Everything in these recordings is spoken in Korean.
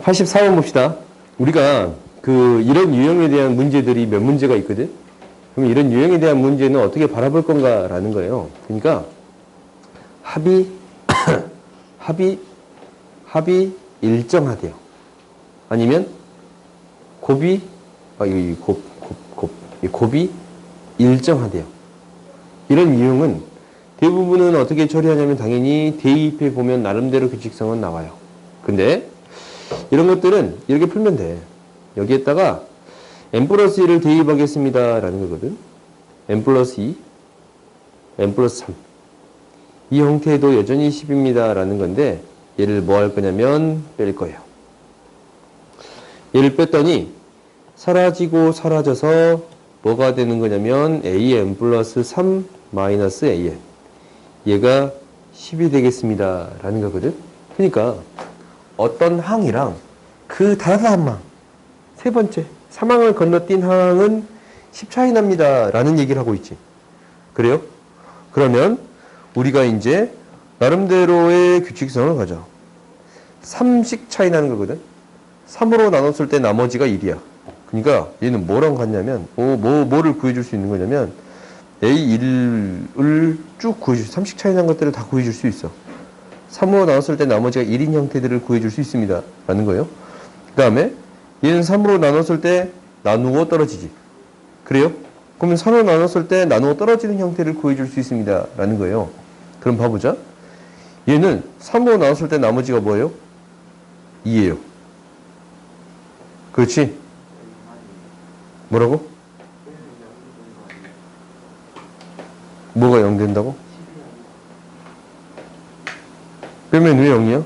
84번 봅시다. 우리가 이런 유형에 대한 문제들이 몇 문제가 있거든? 그럼 이런 유형에 대한 문제는 어떻게 바라볼 건가라는 거예요. 그러니까 합이 일정하대요. 아니면 곱이 일정하대요. 이런 유형은 대부분은 어떻게 처리하냐면 당연히 대입해 보면 나름대로 규칙성은 나와요. 근데 이런 것들은 이렇게 풀면 돼. 여기에다가 n 플러스 1을 대입하겠습니다 라는 거거든. n 플러스 2, n 플러스 3. 이 형태도 여전히 10입니다 라는 건데 얘를 뭐 할 거냐면 뺄 거예요. 얘를 뺐더니 사라지고 사라져서 뭐가 되는 거냐면 an 플러스 3 마이너스 an. 얘가 10이 되겠습니다 라는 거거든. 그러니까 어떤 항이랑 그 다른 항, 세 번째 3항을 건너뛴 항은 10 차이 납니다 라는 얘기를 하고 있지. 그래요? 그러면 우리가 이제 나름대로의 규칙성을 가져. 3씩 차이 나는 거거든. 3으로 나눴을 때 나머지가 1이야. 그러니까 얘는 뭐랑 같냐면 뭐를 구해줄 수 있는 거냐면 A1을 쭉 구해줄 수 있어. 3씩 차이 난 것들을 다 구해줄 수 있어. 3으로 나눴을 때 나머지가 1인 형태들을 구해줄 수 있습니다 라는 거예요. 그 다음에 얘는 3으로 나눴을 때 나누고 떨어지지. 그래요? 그러면 3으로 나눴을 때 나누고 떨어지는 형태를 구해줄 수 있습니다 라는 거예요. 그럼 봐보자. 얘는 3으로 나눴을 때 나머지가 뭐예요? 2예요. 그렇지? 뭐라고? 뭐가 0 된다고? 빼면 왜 0이야?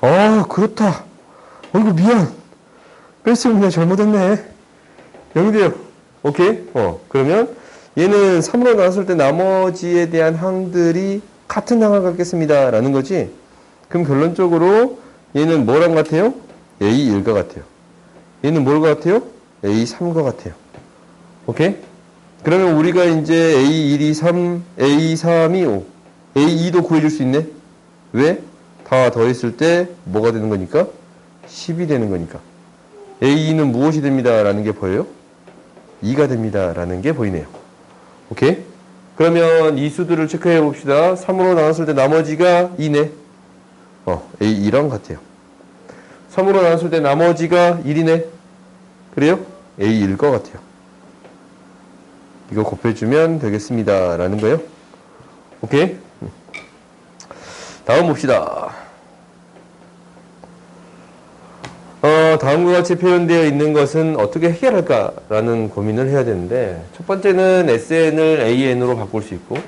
아, 그렇다. 어이구, 미안. 뺄수록 내가 잘못했네. 0이 돼요. 오케이? 그러면 얘는 3으로 나눴을 때 나머지에 대한 항들이 같은 항을 갖겠습니다 라는 거지. 그럼 결론적으로 얘는 뭐랑 같아요? A1과 같아요. 얘는 뭘과 같아요? A3과 같아요. 오케이? 그러면 우리가 이제 A1이 3, A3이 5, A2도 구해줄 수 있네? 왜? 다 더했을 때 뭐가 되는 거니까? 10이 되는 거니까. A2는 무엇이 됩니다 라는 게 보여요? 2가 됩니다 라는 게 보이네요. 오케이? 그러면 이 수들을 체크해 봅시다. 3으로 나눴을 때 나머지가 2네. A2랑 같아요. 3으로 나눴을 때 나머지가 1이네. 그래요? A1과 같아요. 이거 곱해주면 되겠습니다 라는 거예요. 오케이? 다음 봅시다. 다음과 같이 표현되어 있는 것은 어떻게 해결할까라는 고민을 해야 되는데, 첫 번째는 SN을 AN으로 바꿀 수 있고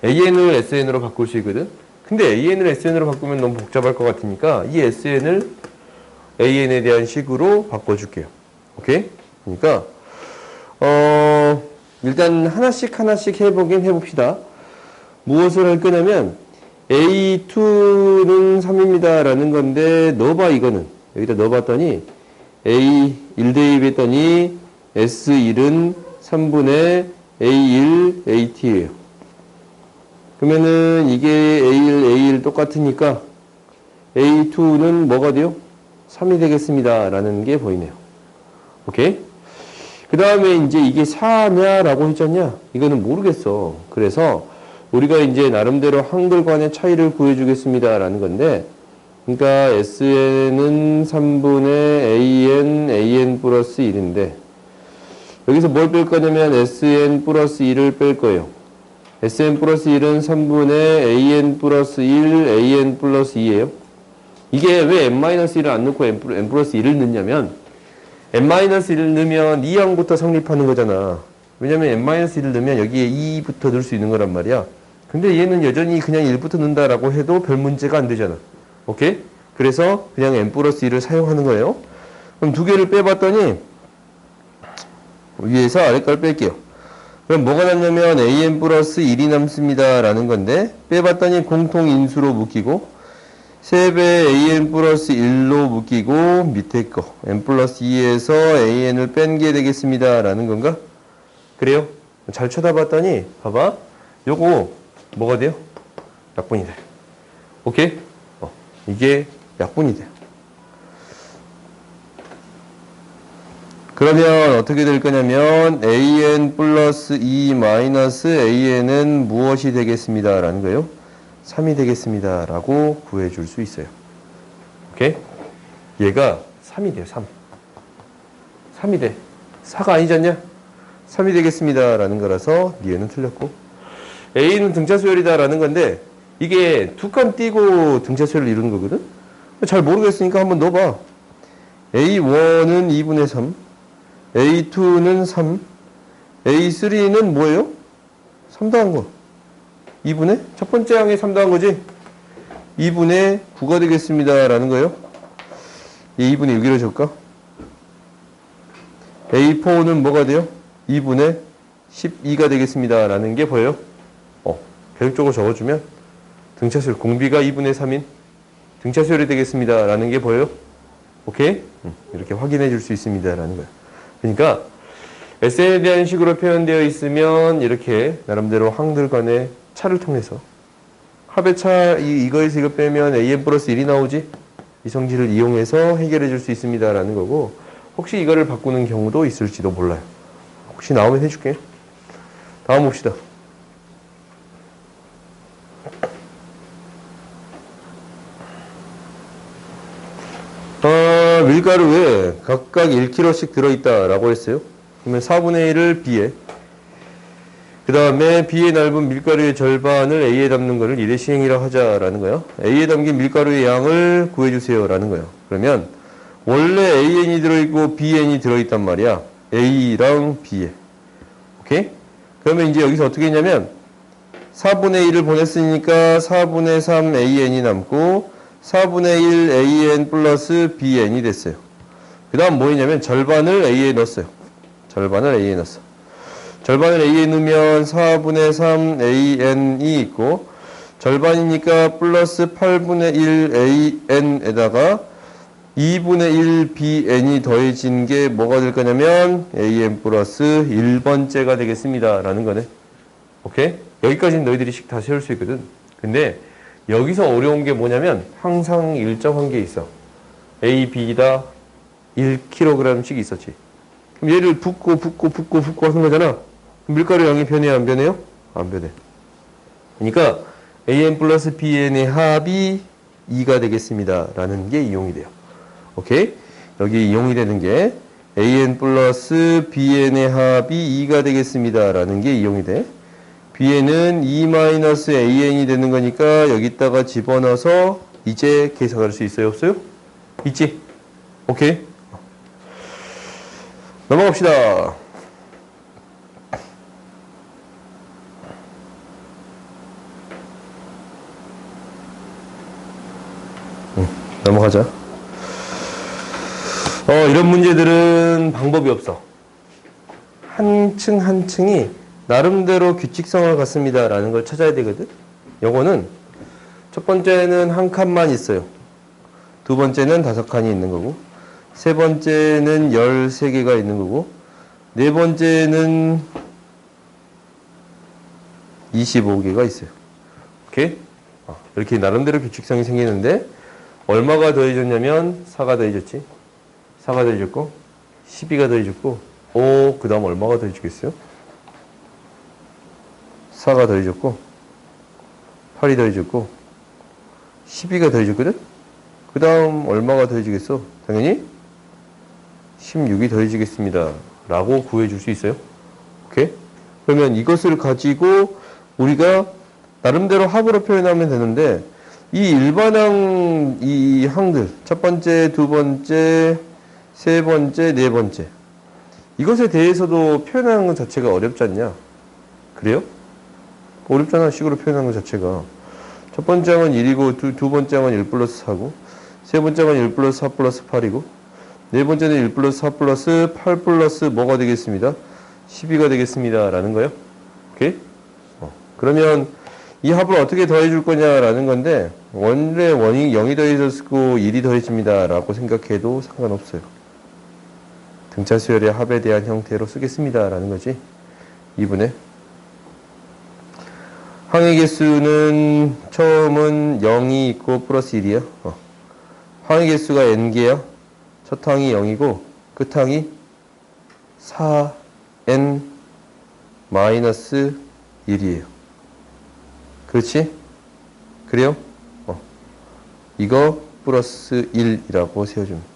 AN을 SN으로 바꿀 수 있거든. 근데 AN을 SN으로 바꾸면 너무 복잡할 것 같으니까 이 SN을 AN에 대한 식으로 바꿔줄게요. 오케이? 그러니까 일단 하나씩 해보긴 해봅시다. 무엇을 할 거냐면 A2는 3입니다 라는 건데 넣어봐. 이거는 여기다 넣어봤더니 A1 대입했더니 S1은 3분의 A1 AT예요. 그러면은 이게 A1 똑같으니까 A2는 뭐가 돼요? 3이 되겠습니다 라는 게 보이네요. 오케이? 그 다음에 이제 이게 4냐라고 했잖냐? 이거는 모르겠어. 그래서 우리가 이제 나름대로 항들 간의 차이를 구해주겠습니다 라는 건데, 그러니까 SN은 3분의 AN 플러스 1인데, 여기서 뭘 뺄 거냐면 SN 플러스 1을 뺄 거예요. SN 플러스 1은 3분의 AN 플러스 1, AN 플러스 2예요. 이게 왜 n-1을 안 넣고 n 플러스 1을 넣냐면, n-1을 넣으면 2항부터 성립하는 거잖아. 왜냐면 n-1을 넣으면 여기에 2부터 넣을 수 있는 거란 말이야. 근데 얘는 여전히 그냥 1부터 넣는다라고 해도 별 문제가 안 되잖아. 오케이? 그래서 그냥 n 플러스 1을 사용하는 거예요. 그럼 두 개를 빼봤더니 위에서 아래걸 뺄게요. 그럼 뭐가 남냐면 an 플러스 1이 남습니다 라는 건데, 빼봤더니 공통 인수로 묶이고 3배 an 플러스 1로 묶이고 밑에 거 n 플러스 2에서 an을 뺀 게 되겠습니다 라는 건가? 그래요? 잘 쳐다봤더니 봐봐. 요거 뭐가 돼요? 약분이 돼. 오케이? 이게 약분이 돼요. 그러면 어떻게 될 거냐면 an 플러스 2 마이너스 an은 무엇이 되겠습니다 라는 거예요. 3이 되겠습니다 라고 구해줄 수 있어요. 오케이? 얘가 3이 돼요. 3이 돼. 4가 아니지 않냐? 3이 되겠습니다 라는 거라서 니에는 틀렸고, a는 등차수열이다 라는 건데 이게 두 칸 띄고 등차수열을 이루는 거거든. 잘 모르겠으니까 한번 넣어봐. a1은 2분의 3, a2는 3, a3는 뭐예요? 3 더한 거. 2분의? 첫 번째 항에 3 더한 거지? 2분의 9가 되겠습니다 라는 거예요. 얘 2분의 6이라고 적을까? a4는 뭐가 돼요? 2분의 12가 되겠습니다 라는 게 보여요. 계획적으로 적어주면 등차수열 공비가 2분의 3인 등차수열이 되겠습니다 라는 게 보여요. 오케이? 이렇게 확인해 줄 수 있습니다 라는 거예요. 그러니까 SN에 대한 식으로 표현되어 있으면 이렇게 나름대로 항들 간의 차를 통해서 합의 차 이거에서 이거 빼면 an 플러스 1이 나오지? 이 성질을 이용해서 해결해 줄 수 있습니다 라는 거고, 혹시 이거를 바꾸는 경우도 있을지도 몰라요. 혹시 나오면 해줄게. 다음 봅시다. 밀가루에 각각 1kg씩 들어있다라고 했어요. 그러면 4분의 1을 B에, 그 다음에 B에 넓은 밀가루의 절반을 A에 담는 거를 1의 시행이라고 하자라는 거예요. A에 담긴 밀가루의 양을 구해주세요 라는 거예요. 그러면 원래 AN이 들어있고 BN이 들어있단 말이야. A랑 B에. 오케이? 그러면 이제 여기서 어떻게 했냐면 4분의 1을 보냈으니까 4분의 3 AN이 남고 4분의 1 AN 플러스 BN이 됐어요. 그 다음 뭐 했냐면 절반을 A에 넣었어요. 절반을 A에 넣었어. 절반을 A에 넣으면 4분의 3 AN이 있고, 절반이니까 플러스 8분의 1 AN에다가 2분의 1 BN이 더해진 게 뭐가 될 거냐면 AN 플러스 1번째가 되겠습니다 라는 거네. 오케이? 여기까지는 너희들이 식 다 세울 수 있거든. 근데 여기서 어려운 게 뭐냐면 항상 일정한 게 있어. A, B다 1kg씩 있었지. 그럼 얘를 붓고 하는 거잖아. 밀가루 양이 변해요, 안 변해요? 안 변해. 그러니까 AN 플러스 BN의 합이 2가 되겠습니다 라는 게 이용이 돼요. 오케이? 여기 이용이 되는 게 AN 플러스 BN의 합이 2가 되겠습니다 라는 게 이용이 돼. B에는 2-AN이 되는 거니까 여기다가 집어넣어서 이제 계산할 수 있어요? 없어요? 있지? 오케이? 넘어갑시다. 넘어가자. 이런 문제들은 방법이 없어. 한 층 한 층이 나름대로 규칙성을 갖습니다 라는 걸 찾아야 되거든. 요거는 첫 번째는 한 칸만 있어요. 두 번째는 5칸이 있는 거고, 세 번째는 13개가 있는 거고, 네 번째는 25개가 있어요. 오케이? 이렇게 나름대로 규칙성이 생기는데 얼마가 더해졌냐면 4가 더해졌지. 4가 더해졌고 12가 더해졌고, 그 다음 얼마가 더해지겠어요? 4가 더해졌고 8이 더해졌고 12가 더해졌거든? 그 다음 얼마가 더해지겠어? 당연히 16이 더해지겠습니다 라고 구해줄 수 있어요. 오케이? 그러면 이것을 가지고 우리가 나름대로 합으로 표현하면 되는데, 이 일반항 이 항들 첫 번째, 두 번째, 세 번째, 네 번째, 이것에 대해서도 표현하는 것 자체가 어렵지 않냐? 그래요? 어렵잖아. 식으로 표현하는 것 자체가. 첫 번째 항은 1이고 두 번째 항은 1 플러스 4고, 세 번째 항은 1 플러스 4 플러스 8이고, 네 번째는 1 플러스 4 플러스 8 플러스 뭐가 되겠습니다? 12가 되겠습니다 라는 거예요. 오케이? 그러면 이 합을 어떻게 더해줄 거냐라는 건데, 원래 원이 0이 더해졌고 1이 더해집니다 라고 생각해도 상관없어요. 등차수열의 합에 대한 형태로 쓰겠습니다 라는 거지. 2분의 항의 개수는 처음은 0이 있고 플러스 1이야. 항의 개수가 n개야. 첫 항이 0이고 끝항이 4n 마이너스 1이에요. 그렇지? 그래요? 이거 플러스 1이라고 세워줍니다.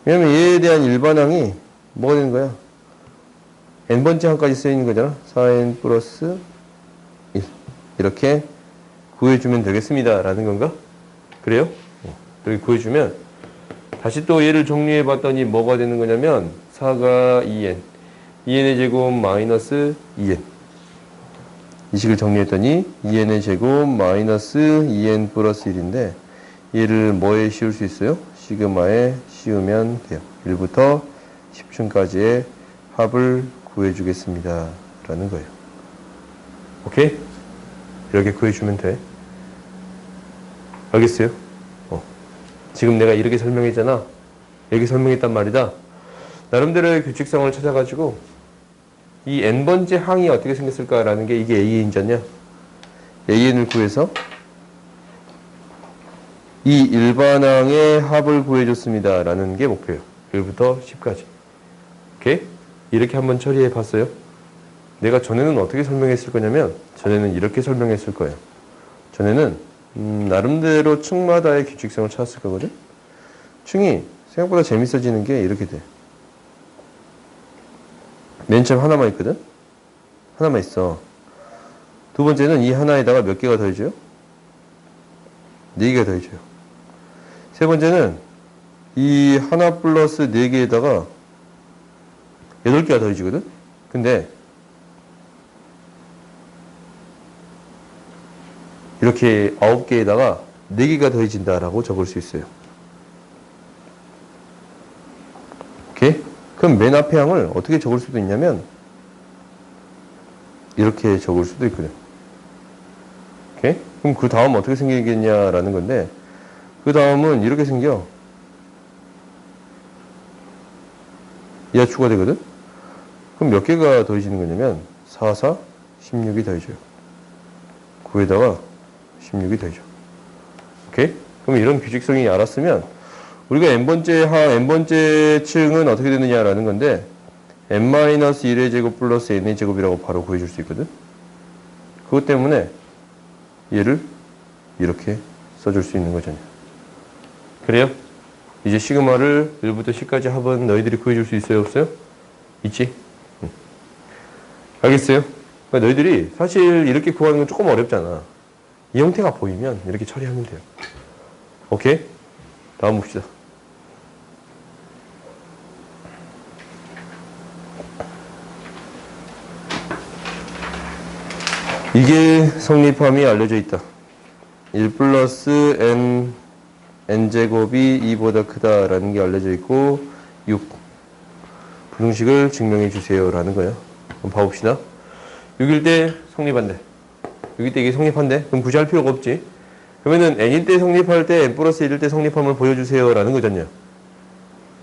왜냐면 얘에 대한 일반항이 뭐가 되는 거야? n번째 항까지 쓰여있는 거잖아. 4n 플러스 1 이렇게 구해주면 되겠습니다 라는 건가? 그래요? 이렇게 구해주면 다시 또 얘를 정리해 봤더니 뭐가 되는 거냐면 4가 2n 2n의 제곱 마이너스 2n 이 식을 정리했더니 2n의 제곱 마이너스 2n 플러스 1인데 얘를 뭐에 씌울 수 있어요? 시그마에 씌우면 돼요. 1부터 10층까지의 합을 구해주겠습니다 라는 거예요. 오케이? 이렇게 구해주면 돼. 알겠어요? 지금 내가 이렇게 설명했잖아. 이렇게 설명했단 말이다. 나름대로의 규칙성을 찾아가지고 이 n번째 항이 어떻게 생겼을까라는 게 이게 AN이잖냐. AN을 구해서 이 일반항의 합을 구해줬습니다 라는 게 목표예요. 1부터 10까지. 오케이? 이렇게 한번 처리해 봤어요. 내가 전에는 어떻게 설명했을 거냐면 전에는 이렇게 설명했을 거예요. 전에는 나름대로 층마다의 규칙성을 찾았을 거거든. 층이 생각보다 재밌어지는 게 이렇게 돼. 맨 처음 하나만 있거든. 하나만 있어. 두 번째는 이 하나에다가 몇 개가 더해져요? 4개가 더해져요. 세 번째는 이 하나 플러스 4개에다가 8개가 더해지거든. 근데 이렇게 9개에다가 4개가 더해진다라고 적을 수 있어요. 오케이? 그럼 맨 앞에 항을 어떻게 적을 수도 있냐면 이렇게 적을 수도 있거든. 오케이? 그럼 그 다음 어떻게 생기겠냐라는 건데 그 다음은 이렇게 생겨. 얘가 추가되거든? 그럼 몇 개가 더해지는 거냐면 4, 4, 16이 더해져요. 9에다가 16이 더해져. 오케이? 그럼 이런 규칙성이 알았으면 우리가 n번째 층은 어떻게 되느냐라는 건데 n-1의 제곱 플러스 n의 제곱이라고 바로 구해줄 수 있거든. 그것 때문에 얘를 이렇게 써줄 수 있는 거잖아요. 그래요? 이제 시그마를 1부터 10까지 합은 너희들이 구해줄 수 있어요? 없어요? 있지? 응. 알겠어요? 그러니까 너희들이 사실 이렇게 구하는 건 조금 어렵잖아. 이 형태가 보이면 이렇게 처리하면 돼요. 오케이? 다음 봅시다. 이게 성립함이 알려져 있다. 1 플러스 n제곱이 2보다 크다라는 게 알려져 있고 6. 부등식을 증명해 주세요 라는 거예요. 그럼 봐봅시다. 6일 때 성립한대. 6일 때 이게 성립한대. 그럼 굳이 할 필요가 없지. 그러면은 n일 때 성립할 때 n 플러스 1일 때 성립함을 보여주세요 라는 거잖냐.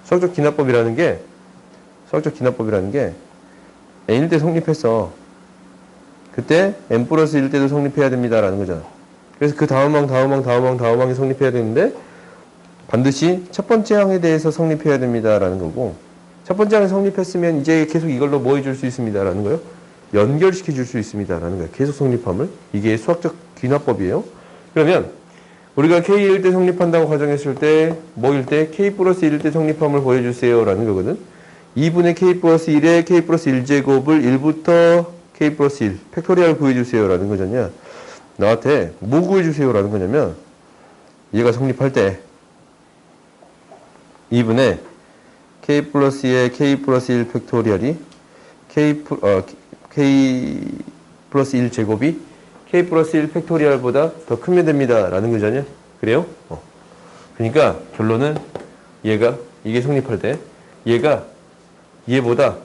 수학적 기납법이라는 게 n일 때 성립했어. 그때 n 플러스 1일 때도 성립해야 됩니다 라는 거잖아. 그래서 그 다음 항이 성립해야 되는데 반드시 첫 번째 항에 대해서 성립해야 됩니다 라는 거고 첫 번째 항이 성립했으면 이제 계속 이걸로 뭐 해줄 수 있습니다 라는 거예요. 연결시켜 줄 수 있습니다 라는 거예요. 계속 성립함을. 이게 수학적 귀납법이에요. 그러면 우리가 K일 때 성립한다고 가정했을 때 뭐일 때 K 플러스 1일 때 성립함을 보여주세요 라는 거거든. 2분의 K 플러스 1에 K 플러스 1제곱을 1부터 K 플러스 1 팩토리얼 구해주세요 라는 거잖냐. 나한테 뭐 구해주세요 라는 거냐면 얘가 성립할 때 2분의 K 플러스 2에 K 플러스 1 팩토리얼이 K 플러스 1 제곱이 K 플러스 1 팩토리얼보다 더 크면 됩니다 라는 거잖냐. 그래요? 그러니까 결론은 이게 성립할 때 얘가 얘보다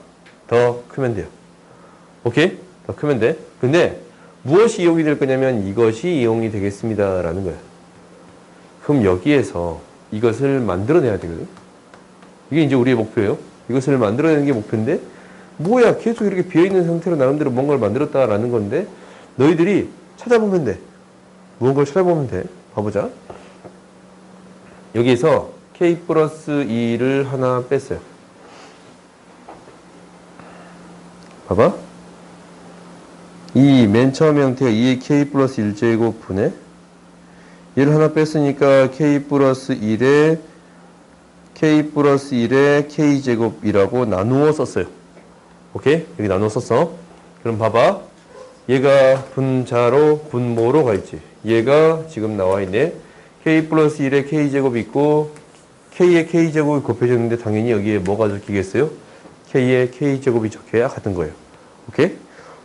더 크면 돼요. 오케이? 더 크면 돼. 근데 무엇이 이용이 될 거냐면 이것이 이용이 되겠습니다 라는 거야. 그럼 여기에서 이것을 만들어내야 되거든. 이게 이제 우리의 목표예요. 이것을 만들어내는 게 목표인데 뭐야 계속 이렇게 비어있는 상태로 나름대로 뭔가를 만들었다라는 건데 너희들이 찾아보면 돼. 무언가를 찾아보면 돼. 봐보자. 여기서 k 플러스 2를 하나 뺐어요. 봐봐. 이 맨 처음 형태가 2의 k 플러스 1제곱분에 얘를 하나 뺐으니까 k 플러스 1에 k제곱이라고 나누어 썼어요. 오케이? 여기 나누어 썼어. 그럼 봐봐. 얘가 분자로 분모로 가 있지. 얘가 지금 나와 있네. k 플러스 1에 k제곱이 있고 k에 k제곱이 곱해졌는데 당연히 여기에 뭐가 적히겠어요? k에 k제곱이 적혀야 같은 거예요. 오케이?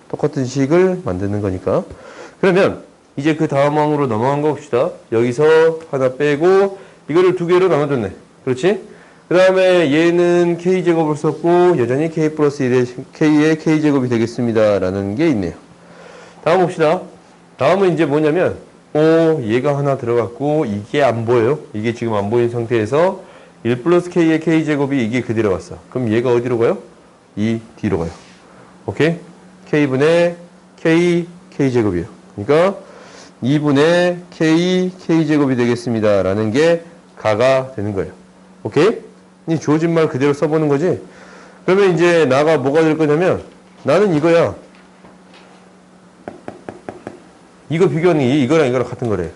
똑같은 식을 만드는 거니까. 그러면 이제 그 다음 항으로 넘어간 거 봅시다. 여기서 하나 빼고 이거를 두 개로 나눠줬네. 그렇지? 그 다음에 얘는 k제곱을 썼고 여전히 k 플러스 1에 k의 k제곱이 되겠습니다. 라는 게 있네요. 다음 봅시다. 다음은 이제 뭐냐면 얘가 하나 들어갔고 이게 안 보여요. 이게 지금 안 보이는 상태에서 1 플러스 k의 k제곱이 이게 그대로 갔어. 그럼 얘가 어디로 가요? 이 뒤로 가요. 오케이? k분의 k제곱이에요. 그러니까 2분의 k제곱이 되겠습니다. 라는 게 가가 되는 거예요. 오케이? 이 주어진 말 그대로 써보는 거지. 그러면 이제 나가 뭐가 될 거냐면 나는 이거야. 이거 비교하는 게 이거랑 이거랑 같은 거래.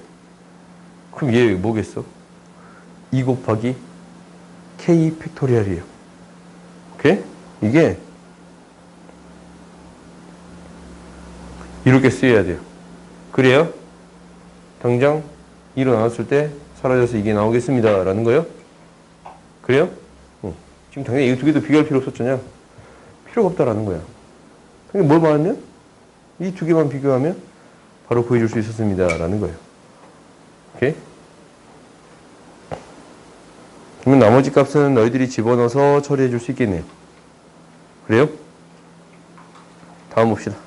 그럼 얘 뭐겠어? 2 곱하기 k 팩토리얼이에요. 오케이? 이게 이렇게 쓰여야 돼요. 그래요? 당장 2로 나눴을 때 사라져서 이게 나오겠습니다. 라는 거예요. 그래요? 지금 당연히 이 두 개도 비교할 필요 없었잖아. 필요가 없다라는 거야. 그러니까 뭘 말하면? 이 두 개만 비교하면 바로 구해줄 수 있었습니다. 라는 거예요. 오케이? 그러면 나머지 값은 너희들이 집어넣어서 처리해 줄 수 있겠네요. 그래요? 다음 봅시다.